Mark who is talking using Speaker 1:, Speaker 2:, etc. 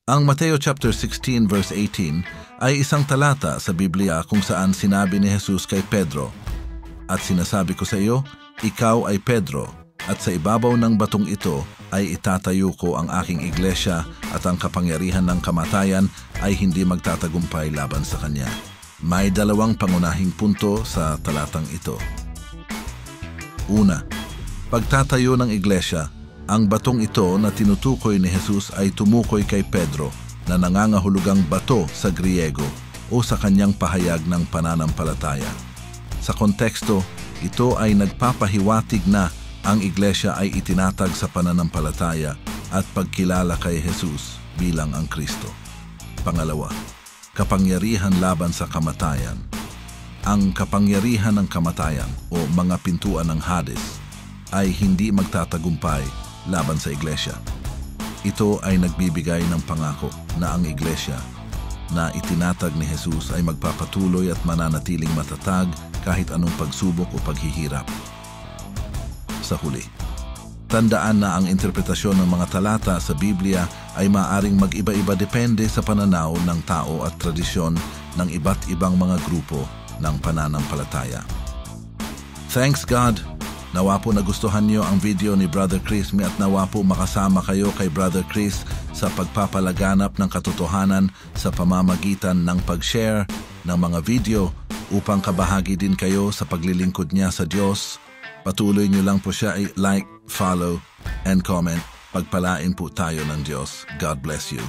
Speaker 1: Ang Mateo chapter 16 verse 18 ay isang talata sa Biblia kung saan sinabi ni Jesus kay Pedro, "At sinasabi ko sa iyo, ikaw ay Pedro, at sa ibabaw ng batong ito ay itatayo ko ang aking iglesia at ang kapangyarihan ng kamatayan ay hindi magtatagumpay laban sa kanya." May dalawang pangunahing punto sa talatang ito. Una, pagtatayo ng iglesia, ang batong ito na tinutukoy ni Jesus ay tumukoy kay Pedro na nangangahulugang bato sa Griego o sa kanyang pahayag ng pananampalataya. Sa konteksto, ito ay nagpapahiwatig na ang iglesia ay itinatag sa pananampalataya at pagkilala kay Jesus bilang ang Kristo. Pangalawa, kapangyarihan laban sa kamatayan. Ang kapangyarihan ng kamatayan o mga pintuan ng Hades ay hindi magtatagumpay laban sa iglesia. Ito ay nagbibigay ng pangako na ang iglesia na itinatag ni Jesus ay magpapatuloy at mananatiling matatag kahit anong pagsubok o paghihirap. Sa huli, tandaan na ang interpretasyon ng mga talata sa Biblia ay maaaring mag-iba-iba depende sa pananaw ng tao at tradisyon ng iba't ibang mga grupo ng pananampalataya. Thanks God! Nawa po nagustuhan niyo ang video ni Brother Chris at nawa po makasama kayo kay Brother Chris sa pagpapalaganap ng katotohanan sa pamamagitan ng pag-share ng mga video upang kabahagi din kayo sa paglilingkod niya sa Diyos. Patuloy niyo lang po siya i-like, follow, and comment. Pagpalain po tayo ng Diyos. God bless you.